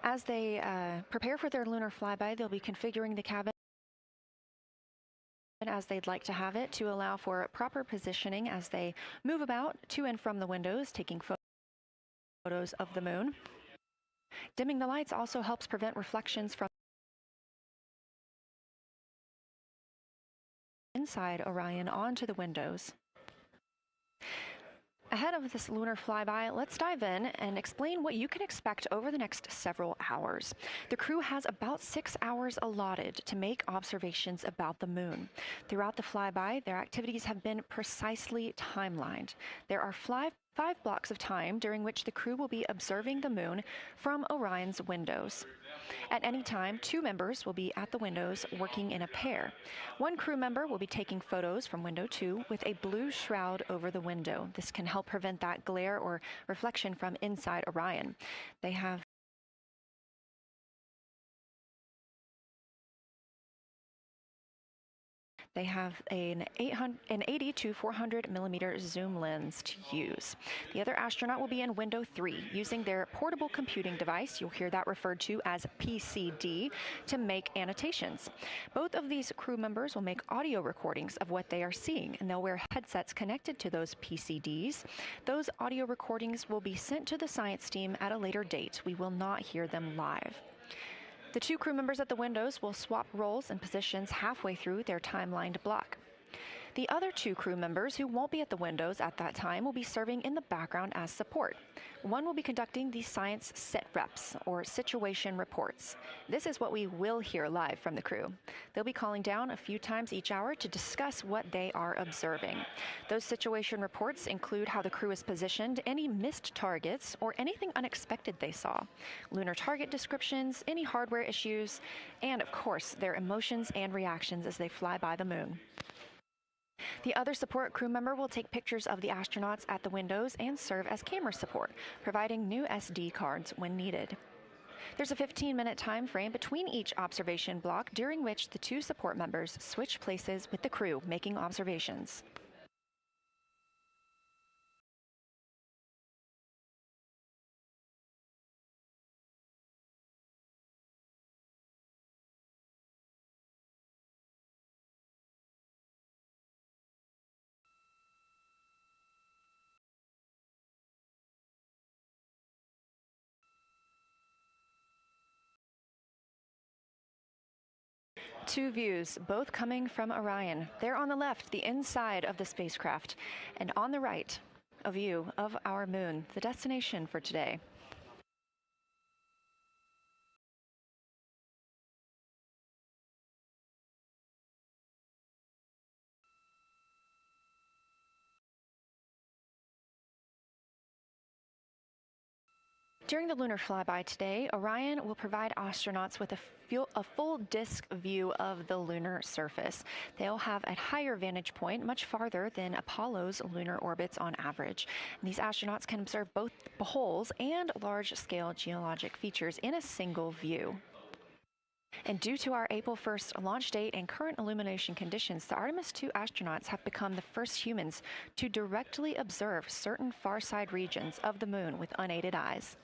As they prepare for their lunar flyby, they'll be configuring the cabin as they'd like to have it to allow for proper positioning as they move about to and from the windows, taking photos of the moon. Dimming the lights also helps prevent reflections from inside Orion onto the windows. Ahead of this lunar flyby, let's dive in and explain what you can expect over the next several hours. The crew has about 6 hours allotted to make observations about the moon. Throughout the flyby, their activities have been precisely timelined. There are five blocks of time during which the crew will be observing the moon from Orion's windows. At any time, 2 members will be at the windows working in a pair. One crew member will be taking photos from window 2 with a blue shroud over the window. This can help prevent that glare or reflection from inside Orion. They have an 80 to 400 millimeter zoom lens to use. The other astronaut will be in window 3 using their portable computing device, you'll hear that referred to as PCD, to make annotations. Both of these crew members will make audio recordings of what they are seeing, and they'll wear headsets connected to those PCDs. Those audio recordings will be sent to the science team at a later date. We will not hear them live. The 2 crew members at the windows will swap roles and positions halfway through their timelined block. The other 2 crew members who won't be at the windows at that time will be serving in the background as support. One will be conducting the science sit reps, or situation reports. This is what we will hear live from the crew. They'll be calling down a few times each hour to discuss what they are observing. Those situation reports include how the crew is positioned, any missed targets, or anything unexpected they saw, lunar target descriptions, any hardware issues, and of course, their emotions and reactions as they fly by the moon. The other support crew member will take pictures of the astronauts at the windows and serve as camera support, providing new SD cards when needed. There's a 15-minute time frame between each observation block during which the 2 support members switch places with the crew making observations. Two views, both coming from Orion. There on the left, the inside of the spacecraft, and on the right, a view of our moon, the destination for today. During the lunar flyby today, Orion will provide astronauts with a full disk view of the lunar surface. They'll have a higher vantage point, much farther than Apollo's lunar orbits on average. And these astronauts can observe both holes and large-scale geologic features in a single view. And due to our April 1st launch date and current illumination conditions, the Artemis 2 astronauts have become the first humans to directly observe certain far-side regions of the moon with unaided eyes.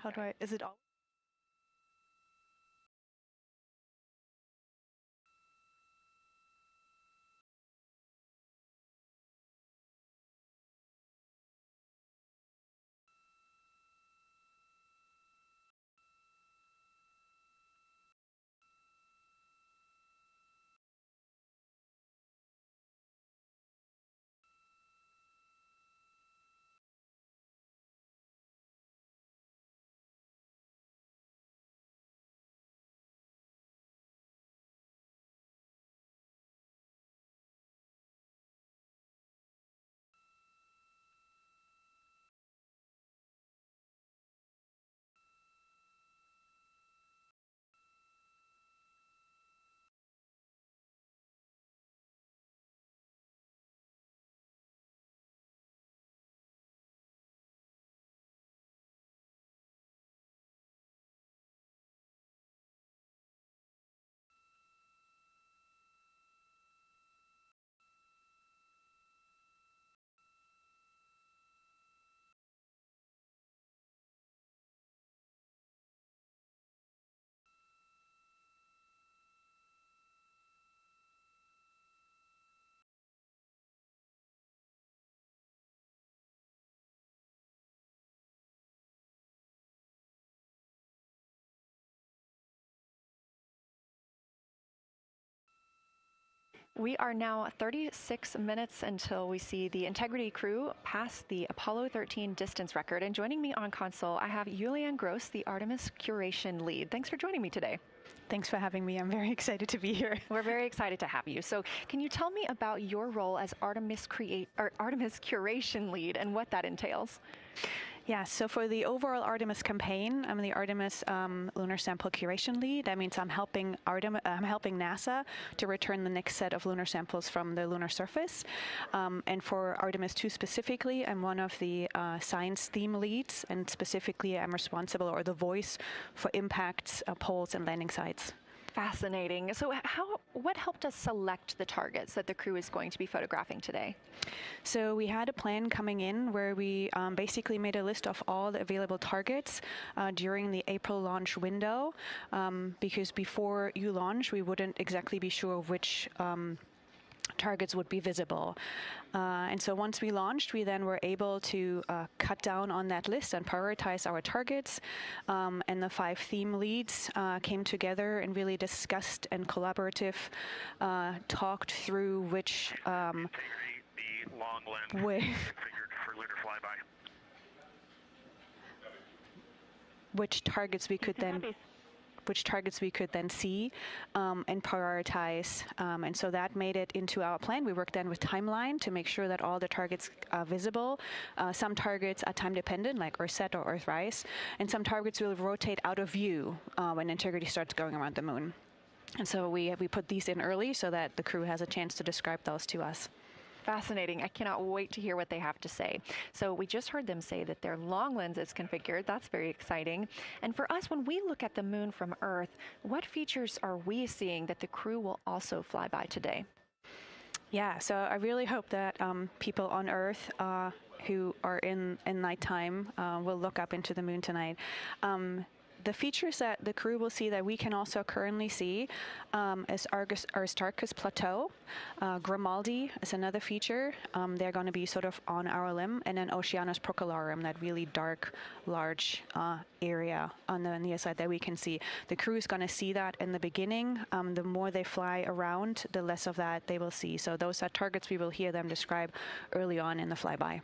How do I, is it all? We are now 36 minutes until we see the Integrity crew pass the Apollo 13 distance record. And joining me on console, I have Julianne Gross, the Artemis curation lead. Thanks for joining me today. Thanks for having me. I'm very excited to be here. We're very excited to have you. So can you tell me about your role as Artemis curation lead and what that entails? Yeah, so for the overall Artemis campaign, I'm the Artemis lunar sample curation lead. That means I'm helping NASA to return the next set of lunar samples from the lunar surface. And for Artemis 2 specifically, I'm one of the science theme leads, and specifically I'm responsible, or the voice, for impacts, poles, and landing sites. Fascinating. So what helped us select the targets that the crew is going to be photographing today? So we had a plan coming in where we basically made a list of all the available targets during the April launch window, because before you launch, we wouldn't exactly be sure which targets would be visible. And so once we launched, we then were able to cut down on that list and prioritize our targets. And the 5 theme leads came together and really discussed and talked through which the long lens configured for lunar flyby. Which targets we could then see and prioritize. And so that made it into our plan. We worked then with timeline to make sure that all the targets are visible. Some targets are time dependent, like Earthset or Earthrise, and some targets will rotate out of view when Integrity starts going around the moon. And so we put these in early so that the crew has a chance to describe those to us. Fascinating. I cannot wait to hear what they have to say. So we just heard them say that their long lens is configured. That's very exciting. And for us, when we look at the moon from Earth, what features are we seeing that the crew will also fly by today? Yeah, so I really hope that people on Earth who are in nighttime will look up into the moon tonight. The features that the crew will see that we can also currently see is Aristarchus Plateau. Grimaldi is another feature. They're going to be sort of on our limb. And then Oceanus Procellarum, that really dark, large area on the near side that we can see. The crew is going to see that in the beginning. The more they fly around, the less of that they will see. So those are targets we will hear them describe early on in the flyby.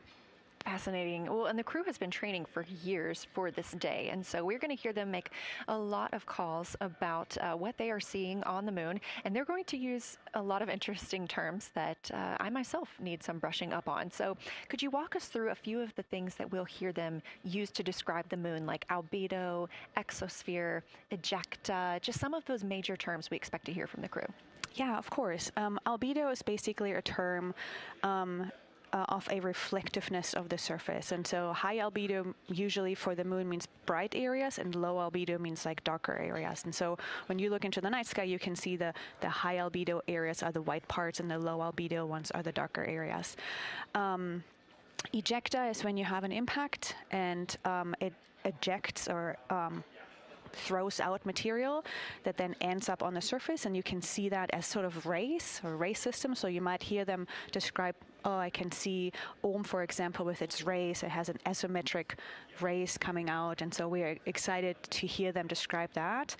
Fascinating. Well, and the crew has been training for years for this day. And so we're going to hear them make a lot of calls about what they are seeing on the moon. And they're going to use a lot of interesting terms that I myself need some brushing up on. So could you walk us through a few of the things that we'll hear them use to describe the moon, like albedo, exosphere, ejecta, just some of those major terms we expect to hear from the crew? Yeah, of course. Albedo is basically a term of a reflectiveness of the surface. And so high albedo usually for the moon means bright areas, and low albedo means like darker areas. And so when you look into the night sky, you can see the high albedo areas are the white parts and the low albedo ones are the darker areas. Ejecta is when you have an impact and it ejects or throws out material that then ends up on the surface, and you can see that as sort of rays or ray system. So you might hear them describe, oh, I can see Ohm, for example, with its rays. It has an asymmetric rays coming out, and so we are excited to hear them describe that.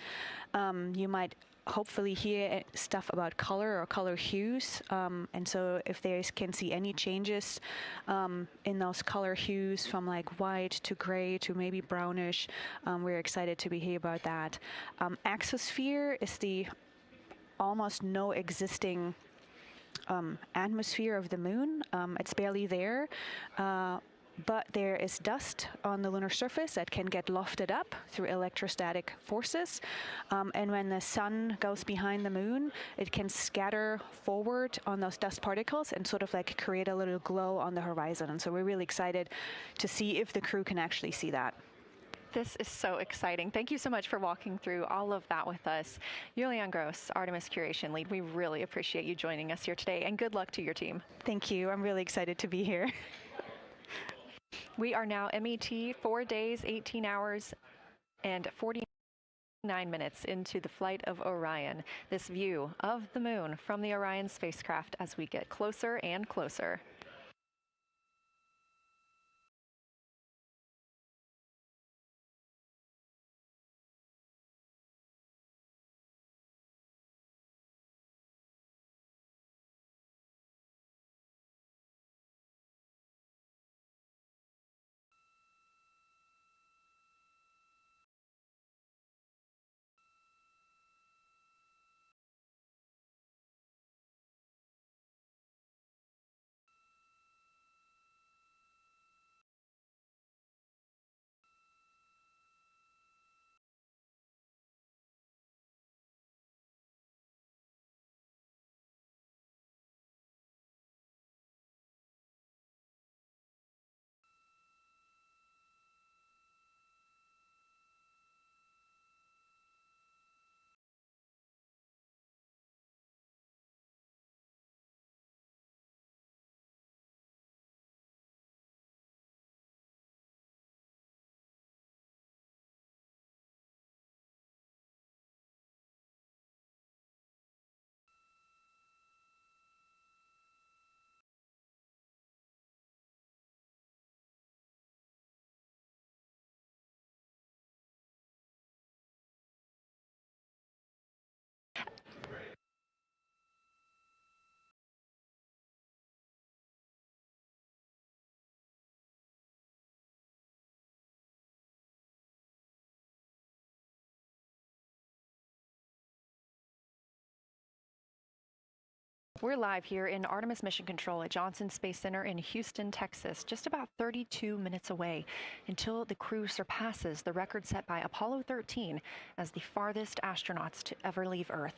You might hopefully hear stuff about color or color hues, and so if they can see any changes in those color hues from like white to gray to maybe brownish, we're excited to hear about that. Axosphere is the almost no existing atmosphere of the moon. It's barely there. But there is dust on the lunar surface that can get lofted up through electrostatic forces. And when the sun goes behind the moon, it can scatter forward on those dust particles and sort of like create a little glow on the horizon. And so we're really excited to see if the crew can actually see that. This is so exciting. Thank you so much for walking through all of that with us. Julian Gross, Artemis Curation Lead, we really appreciate you joining us here today, and good luck to your team. Thank you. I'm really excited to be here. We are now MET 4 days, 18 hours, and 49 minutes into the flight of Orion. This view of the moon from the Orion spacecraft as we get closer and closer. We're live here in Artemis Mission Control at Johnson Space Center in Houston, Texas, just about 32 minutes away until the crew surpasses the record set by Apollo 13 as the farthest astronauts to ever leave Earth.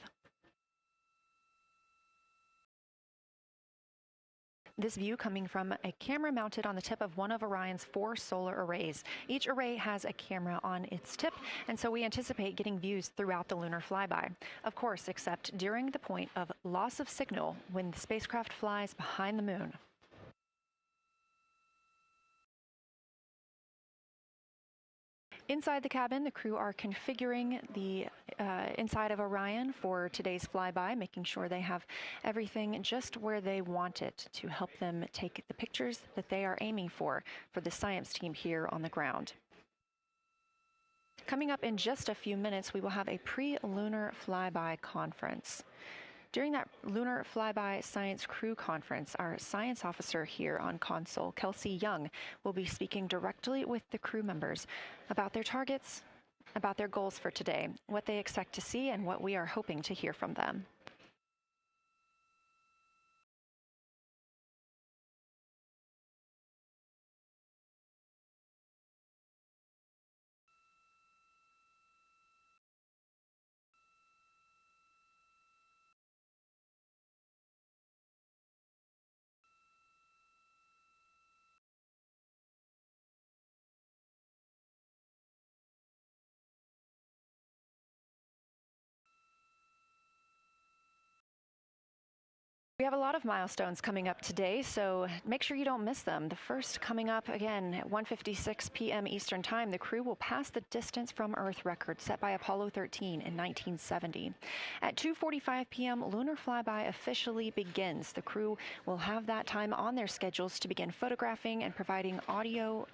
This view coming from a camera mounted on the tip of one of Orion's 4 solar arrays. Each array has a camera on its tip, and so we anticipate getting views throughout the lunar flyby. Of course, except during the point of loss of signal when the spacecraft flies behind the moon. Inside the cabin, the crew are configuring the inside of Orion for today's flyby, making sure they have everything just where they want it to help them take the pictures that they are aiming for the science team here on the ground. Coming up in just a few minutes, we will have a pre-lunar flyby conference. During that Lunar Flyby Science Crew Conference, our science officer here on console, Kelsey Young, will be speaking directly with the crew members about their targets, about their goals for today, what they expect to see, and what we are hoping to hear from them. We have a lot of milestones coming up today, so make sure you don't miss them. The first coming up, again, at 1:56 p.m. Eastern Time, the crew will pass the distance from Earth record set by Apollo 13 in 1970. At 2:45 p.m., Lunar Flyby officially begins. The crew will have that time on their schedules to begin photographing and providing audio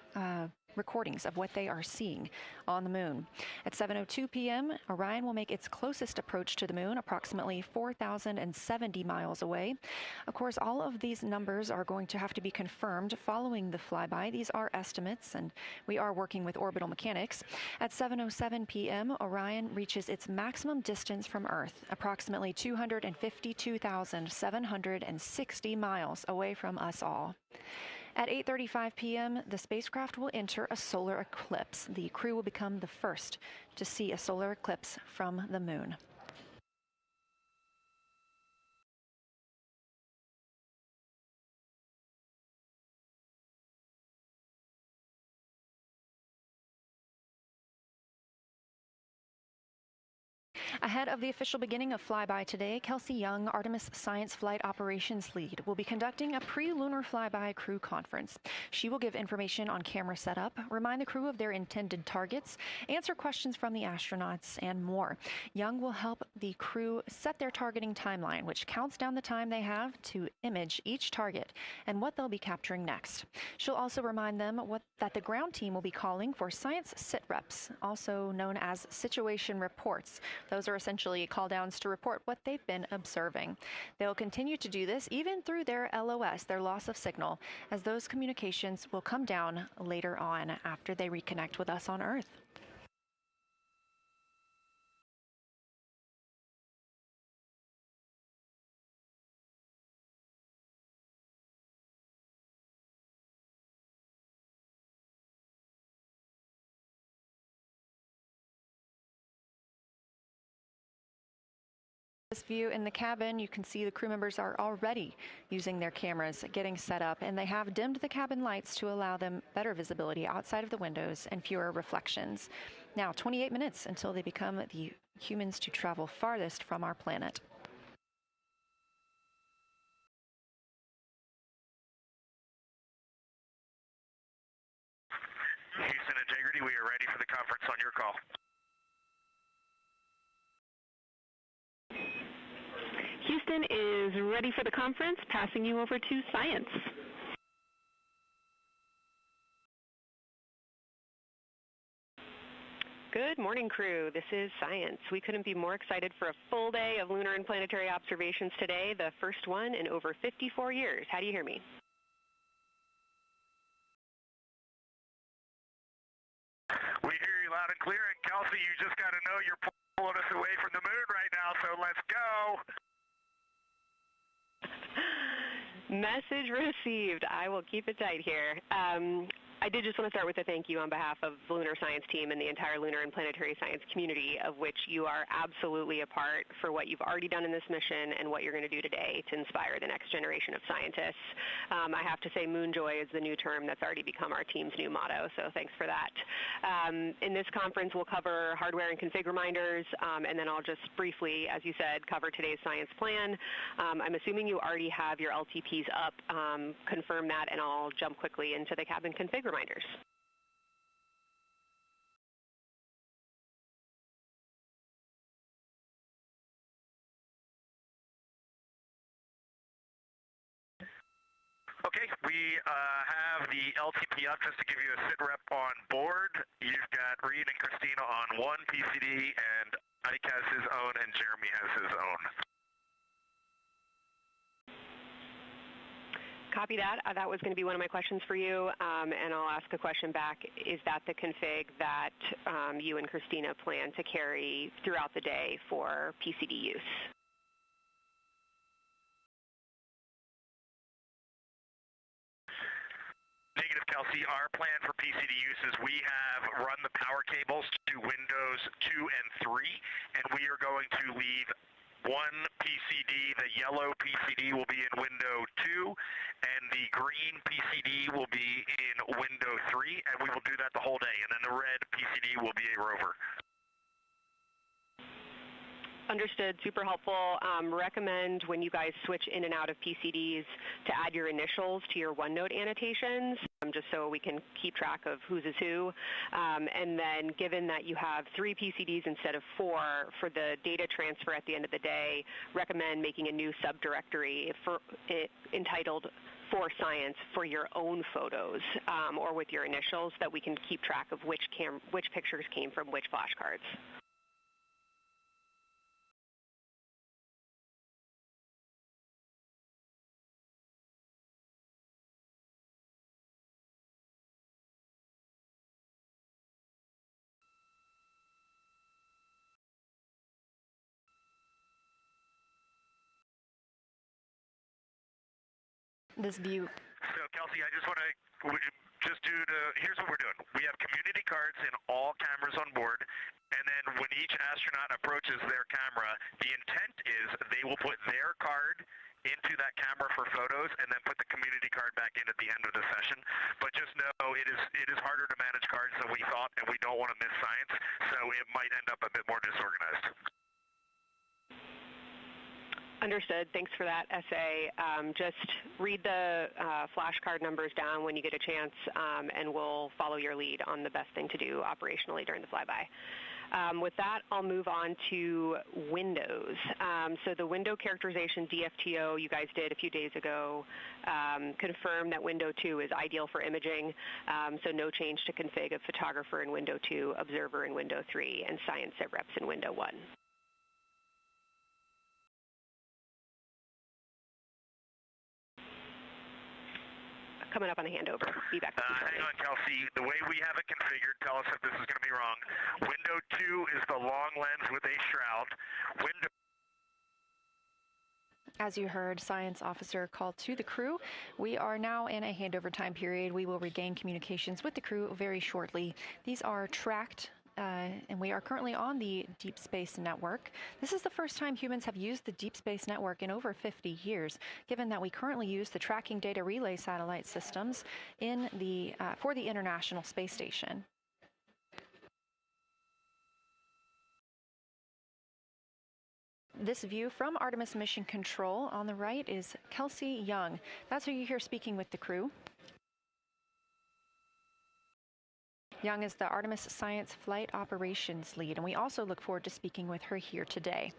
recordings of what they are seeing on the moon. At 7:02 p.m., Orion will make its closest approach to the moon, approximately 4,070 miles away. Of course, all of these numbers are going to have to be confirmed following the flyby. These are estimates, and we are working with orbital mechanics. At 7:07 p.m., Orion reaches its maximum distance from Earth, approximately 252,760 miles away from us all. At 8:35 p.m., the spacecraft will enter a solar eclipse. The crew will become the first to see a solar eclipse from the moon. Ahead of the official beginning of flyby today, Kelsey Young, Artemis Science Flight Operations Lead, will be conducting a pre-lunar flyby crew conference. She will give information on camera setup, remind the crew of their intended targets, answer questions from the astronauts, and more. Young will help the crew set their targeting timeline, which counts down the time they have to image each target and what they'll be capturing next. She'll also remind them that the ground team will be calling for science sit reps, also known as situation reports. Those are essentially call-downs to report what they've been observing. They'll continue to do this even through their LOS, their loss of signal, as those communications will come down later on after they reconnect with us on Earth. This view in the cabin, you can see the crew members are already using their cameras, getting set up, and they have dimmed the cabin lights to allow them better visibility outside of the windows and fewer reflections. Now, 28 minutes until they become the humans to travel farthest from our planet. Houston Integrity, we are ready for the conference on your call. Houston is ready for the conference, passing you over to Science. Good morning, crew. This is Science. We couldn't be more excited for a full day of lunar and planetary observations today, the first one in over 54 years. How do you hear me? We hear you loud and clear, and Kelsey, you just got to know you're pulling us away from the moon right now, so let's go. Message received. I will keep it tight here. I did just want to start with a thank you on behalf of the Lunar Science team and the entire lunar and planetary science community, of which you are absolutely a part, for what you've already done in this mission and what you're going to do today to inspire the next generation of scientists. I have to say Moonjoy is the new term that's already become our team's new motto, so thanks for that. In this conference, we'll cover hardware and config reminders, and then I'll just briefly, as you said, cover today's science plan. I'm assuming you already have your LTPs up. Confirm that, and I'll jump quickly into the cabin config reminders. Okay, we have the LTP up just to give you a sit rep on board. You've got Reed and Christina on one PCD, and Ike has his own, and Jeremy has his own. Copy that. That was going to be one of my questions for you, and I'll ask a question back. Is that the config that you and Christina plan to carry throughout the day for PCD use? Negative, Kelsey. Our plan for PCD use is we have run the power cables to Windows 2 and 3, and we are going to leave one PCD. The yellow PCD will be in window 2, and the green PCD will be in window 3, and we will do that the whole day. And then the red PCD will be a rover. Understood. Super helpful. Recommend when you guys switch in and out of PCDs to add your initials to your OneNote annotations, just so we can keep track of whose is who. And then given that you have 3 PCDs instead of 4, for the data transfer at the end of the day, recommend making a new subdirectory entitled For Science for your own photos, or with your initials, that we can keep track of which pictures came from which flashcards. This view. So, Kelsey, I just want to here's what we're doing. We have community cards in all cameras on board, and then when each astronaut approaches their camera, the intent is they will put their card into that camera for photos and then put the community card back in at the end of the session. But just know it is harder to manage cards than we thought, and we don't want to miss science, so it might end up a bit more disorganized. Understood. Thanks for that essay. Just read the flashcard numbers down when you get a chance, and we'll follow your lead on the best thing to do operationally during the flyby. With that, I'll move on to windows. So the window characterization DFTO you guys did a few days ago confirmed that window 2 is ideal for imaging, so no change to config of photographer in window 2, observer in window 3, and science sit reps in window 1. Coming up on a handover. Be back. Hang on, Kelsey. The way we have it configured, tell us if this is going to be wrong. Window 2 is the long lens with a shroud. As you heard, Science Officer called to the crew. We are now in a handover time period. We will regain communications with the crew very shortly. These are tracked, and we are currently on the Deep Space Network. This is the first time humans have used the Deep Space Network in over 50 years, given that we currently use the Tracking Data Relay satellite systems for the International Space Station. This view from Artemis Mission Control on the right is Kelsey Young. That's who you hear speaking with the crew. Young is the Artemis Science Flight Operations Lead, and we also look forward to speaking with her here today.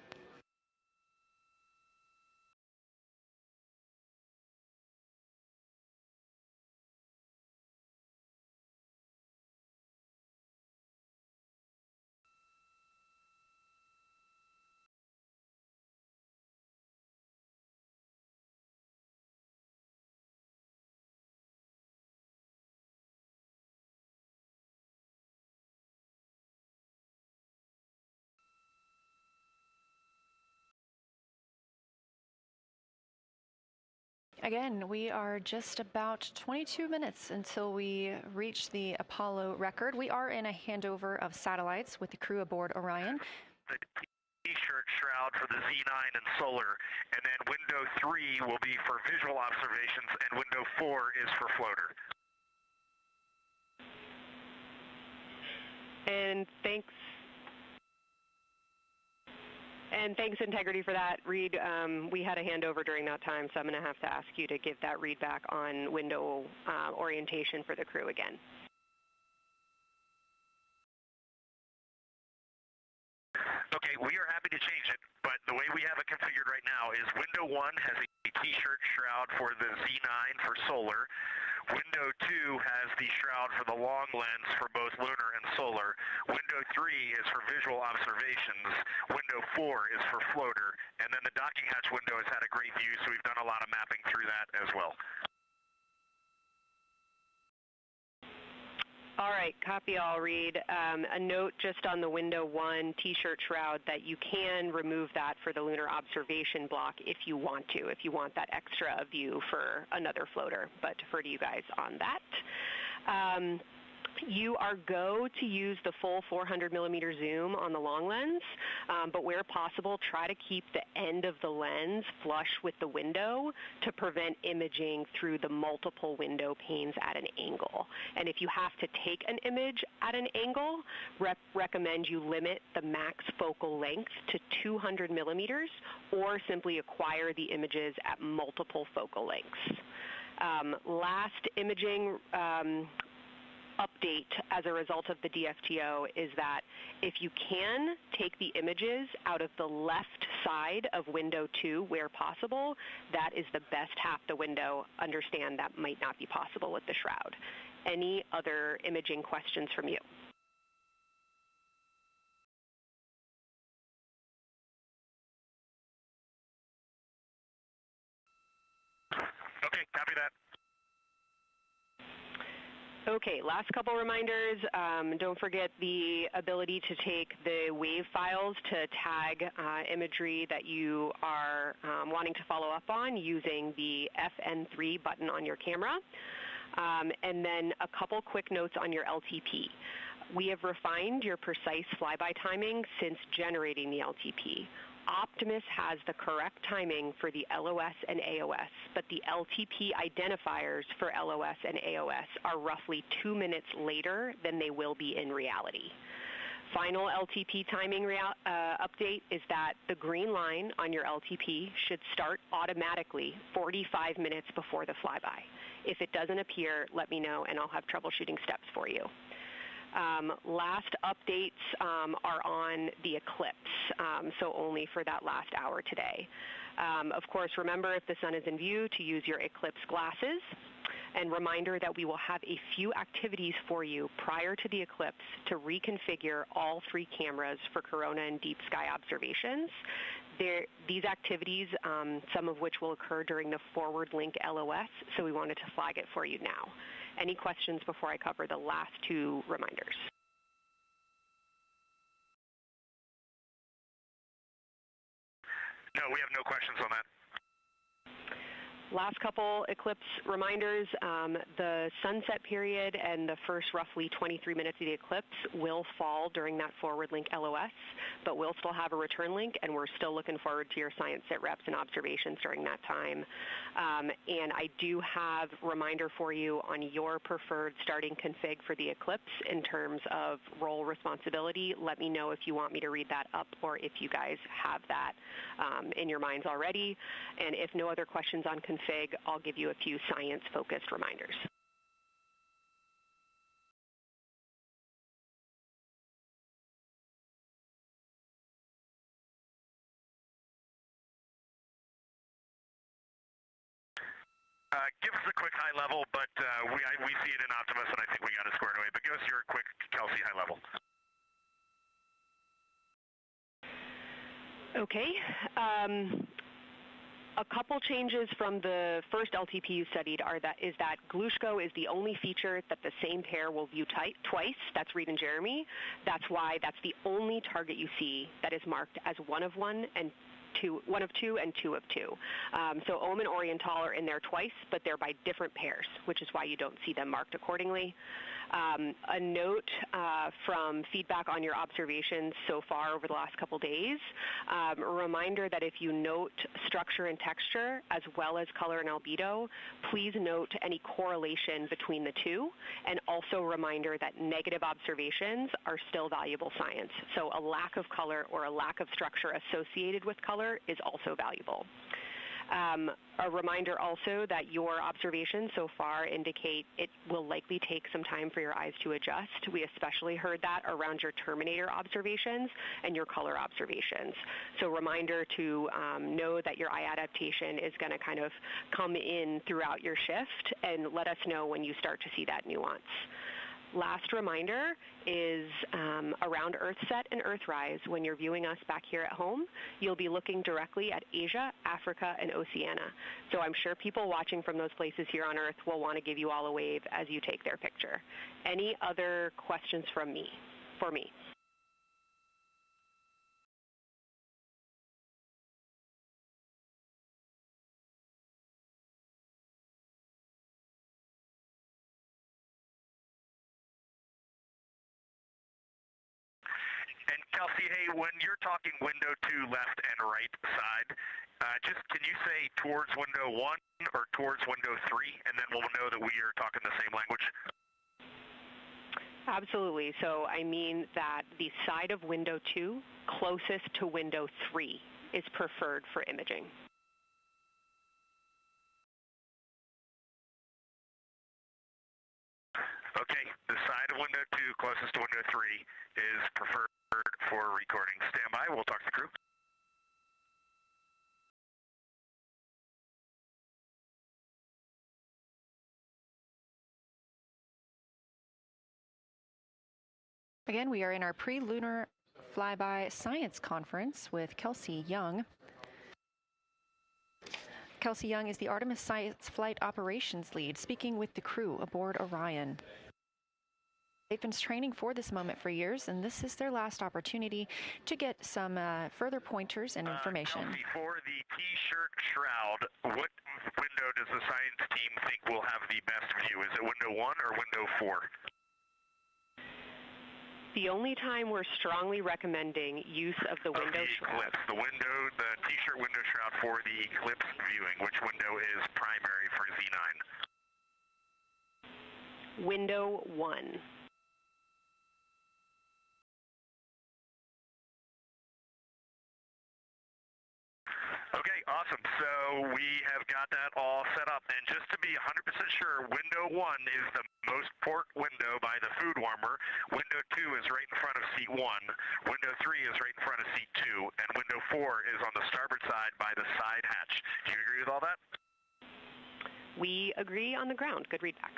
Again, we are just about 22 minutes until we reach the Apollo record. We are in a handover of satellites with the crew aboard Orion. The T-shirt shroud for the Z9 and solar, and then window 3 will be for visual observations, and window 4 is for floater. And thanks, Integrity, for that. Reed, we had a handover during that time, so I'm going to have to ask you to give that read back on window orientation for the crew again. Okay, we are happy to change it, but the way we have it configured right now is window 1 has a T-shirt shroud for the Z9 for solar. Window 2 has the shroud for the long lens for both lunar and solar. Window 3 is for visual observations. Window 4 is for floater. And then the docking hatch window has had a great view, so we've done a lot of mapping through that as well. All right, copy all, Reed. A note just on the window 1 T-shirt shroud that you can remove that for the lunar observation block if you want that extra view for another floater, but defer to you guys on that. You are go to use the full 400 millimeter zoom on the long lens, but where possible, try to keep the end of the lens flush with the window to prevent imaging through the multiple window panes at an angle. And if you have to take an image at an angle, recommend you limit the max focal length to 200 millimeters or simply acquire the images at multiple focal lengths. Last imaging update as a result of the DFTO is that if you can take the images out of the left side of window 2 where possible, that is the best half the window. Understand that might not be possible with the shroud. Any other imaging questions from you? Okay, copy that. Okay, last couple reminders. Don't forget the ability to take the WAV files to tag imagery that you are wanting to follow up on using the FN3 button on your camera. And then a couple quick notes on your LTP. We have refined your precise flyby timing since generating the LTP. Optimus has the correct timing for the LOS and AOS, but the LTP identifiers for LOS and AOS are roughly 2 minutes later than they will be in reality. Final LTP timing update is that the green line on your LTP should start automatically 45 minutes before the flyby. If it doesn't appear, let me know and I'll have troubleshooting steps for you. Last updates are on the eclipse, so only for that last hour today. Of course, remember if the sun is in view to use your eclipse glasses. And reminder that we will have a few activities for you prior to the eclipse to reconfigure all 3 cameras for corona and deep sky observations. These activities, some of which will occur during the forward link LOS, so we wanted to flag it for you now. Any questions before I cover the last 2 reminders? No, we have no questions on that. Last couple eclipse reminders, the sunset period and the first roughly 23 minutes of the eclipse will fall during that forward link LOS, but we'll still have a return link, and we're still looking forward to your science sit reps and observations during that time. And I do have a reminder for you on your preferred starting config for the eclipse in terms of role responsibility. Let me know if you want me to read that up or if you guys have that in your minds already. And if no other questions on config, I'll give you a few science-focused reminders. Give us a quick high level, but we see it in Optimus, and I think we got it squared away. But give us your quick, Kelsey, high level. Okay. A couple changes from the first LTP you studied is that Glushko is the only feature that the same pair will view twice. That's Reed and Jeremy. That's why that's the only target you see that is marked as 1 of 1 and 1 of 2 and 2 of 2. So Ohm and Oriental are in there twice, but they're by different pairs, which is why you don't see them marked accordingly. A note from feedback on your observations so far over the last couple days, a reminder that if you note structure and texture as well as color and albedo, please note any correlation between the 2, and also a reminder that negative observations are still valuable science. So a lack of color or a lack of structure associated with color is also valuable. A reminder also that your observations so far indicate it will likely take some time for your eyes to adjust. We especially heard that around your terminator observations and your color observations. So reminder to know that your eye adaptation is going to kind of come in throughout your shift, and let us know when you start to see that nuance. Last reminder is around Earthset and Earthrise. When you're viewing us back here at home, you'll be looking directly at Asia, Africa, and Oceania. So I'm sure people watching from those places here on Earth will want to give you all a wave as you take their picture. Any other questions for me? Kelsey, hey, when you're talking window 2 left and right side, just can you say towards window 1 or towards window 3, and then we'll know that we are talking the same language? Absolutely. So I mean that the side of window 2 closest to window 3 is preferred for imaging. Okay, the side of window 2 closest to window 3 is preferred for recording. Stand by, we'll talk to the crew. Again, we are in our pre-lunar flyby science conference with Kelsey Young. Kelsey Young is the Artemis Science Flight Operations Lead, speaking with the crew aboard Orion. They've been training for this moment for years, and this is their last opportunity to get some further pointers and information. Kelsey, for the T-shirt shroud, what window does the science team think will have the best view? Is it window 1 or window 4? The only time we're strongly recommending use of the window shroud. The T-shirt window shroud for the eclipse viewing. Which window is primary for Z9? Window 1. Okay, awesome. So we have got that all set up. And just to be 100% sure, window 1 is the most port window by the food warmer. Window 2 is right in front of seat 1. Window 3 is right in front of seat 2. And window 4 is on the starboard side by the side hatch. Do you agree with all that? We agree on the ground. Good readback.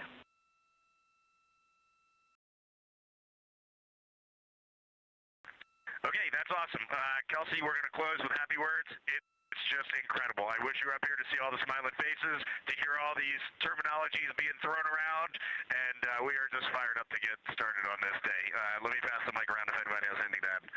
Okay, that's awesome. Kelsey, we're going to close with happy words. It's just incredible. I wish you were up here to see all the smiling faces, to hear all these terminologies being thrown around, and we are just fired up to get started on this day. Let me pass the mic around if anybody has anything to add.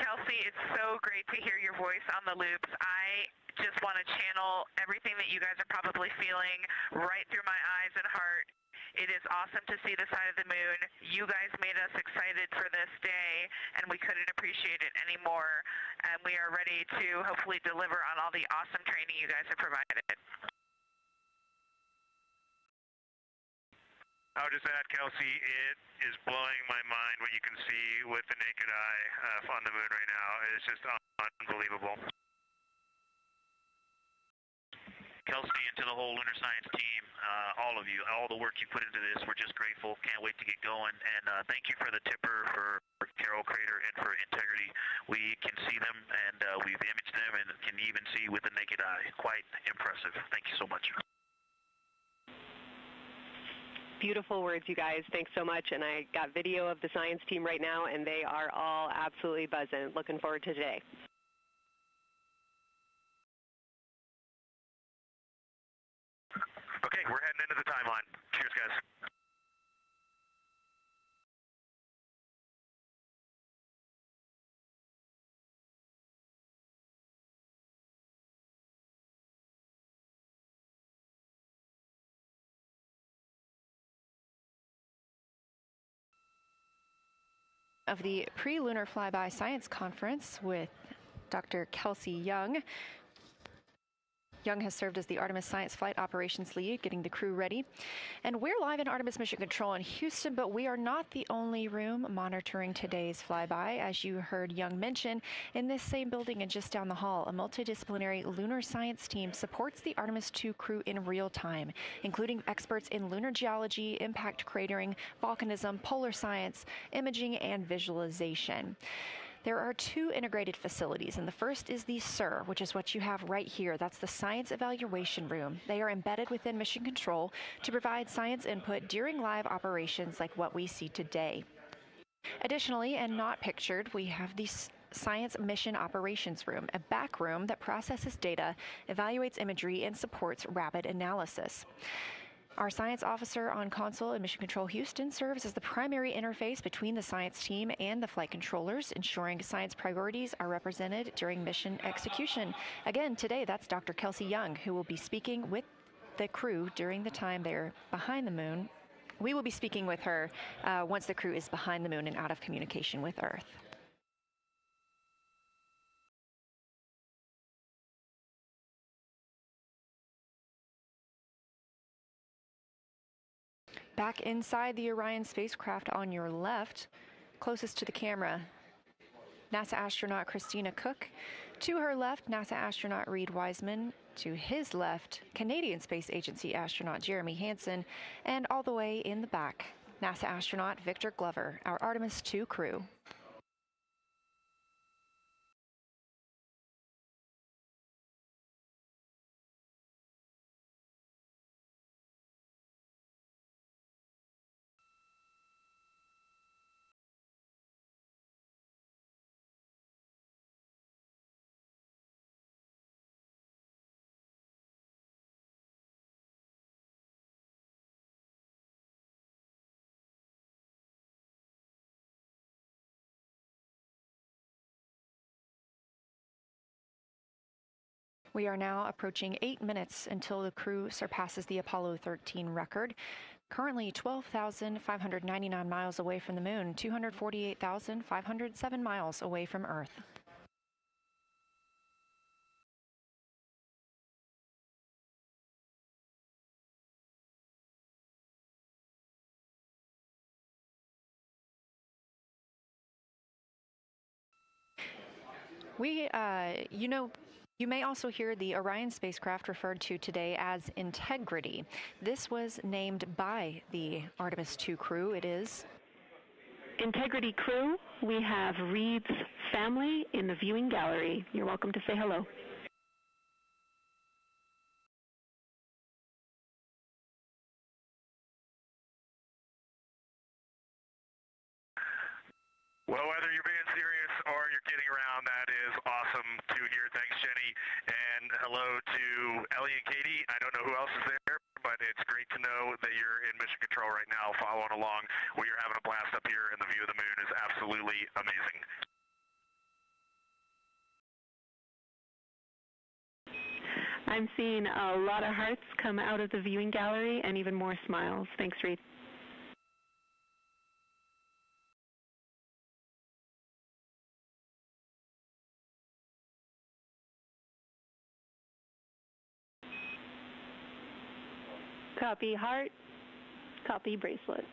Kelsey, it's so great to hear your voice on the loops. I just want to channel everything that you guys are probably feeling right through my eyes and heart. It is awesome to see the side of the moon. You guys made us excited for this day, and we couldn't appreciate it anymore. And we are ready to hopefully deliver on all the awesome training you guys have provided. I'll just add, Kelsey, it is blowing my mind what you can see with the naked eye on the moon right now. It's just unbelievable. Kelsey, and to the whole Lunar Science team, all of you, all the work you put into this, we're just grateful. Can't wait to get going. And thank you for the tipper, for Carol Crater, and for Integrity. We can see them, and we've imaged them, and can even see with the naked eye. Quite impressive. Thank you so much. Beautiful words, you guys. Thanks so much. And I got video of the science team right now, and they are all absolutely buzzing. Looking forward to today. Okay, we're heading into the timeline. Cheers, guys. Of the pre-lunar flyby science conference with Dr. Kelsey Young. Young has served as the Artemis Science Flight Operations Lead, getting the crew ready. And we're live in Artemis Mission Control in Houston, but we are not the only room monitoring today's flyby. As you heard Young mention, in this same building and just down the hall, a multidisciplinary lunar science team supports the Artemis II crew in real time, including experts in lunar geology, impact cratering, volcanism, polar science, imaging, and visualization. There are two integrated facilities, and the first is the SIR, which is what you have right here. That's the Science Evaluation Room. They are embedded within Mission Control to provide science input during live operations like what we see today. Additionally, and not pictured, we have the Science Mission Operations Room, a back room that processes data, evaluates imagery, and supports rapid analysis. Our science officer on console in Mission Control Houston serves as the primary interface between the science team and the flight controllers, ensuring science priorities are represented during mission execution. Again, today, that's Dr. Kelsey Young, who will be speaking with the crew during the time they're behind the moon We will be speaking with her once the crew is behind the moon and out of communication with Earth. Back inside the Orion spacecraft on your left, closest to the camera, NASA astronaut Christina Cook. To her left, NASA astronaut Reed Wiseman. To his left, Canadian Space Agency astronaut Jeremy Hansen. And all the way in the back, NASA astronaut Victor Glover, our Artemis II crew. We are now approaching 8 minutes until the crew surpasses the Apollo 13 record. Currently 12,599 miles away from the moon, 248,507 miles away from Earth. You may also hear the Orion spacecraft referred to today as Integrity. This was named by the Artemis II crew. It is Integrity crew, we have Reed's family in the viewing gallery. You're welcome to say hello. Well, whether you're being serious or you're kidding around, that is awesome to hear. Thanks, Jenny. And hello to Ellie and Katie. I don't know who else is there, but it's great to know that you're in mission control right now, following along. We are having a blast up here, and the view of the moon is absolutely amazing. I'm seeing a lot of hearts come out of the viewing gallery and even more smiles. Thanks, Reed. Copy heart, copy bracelet.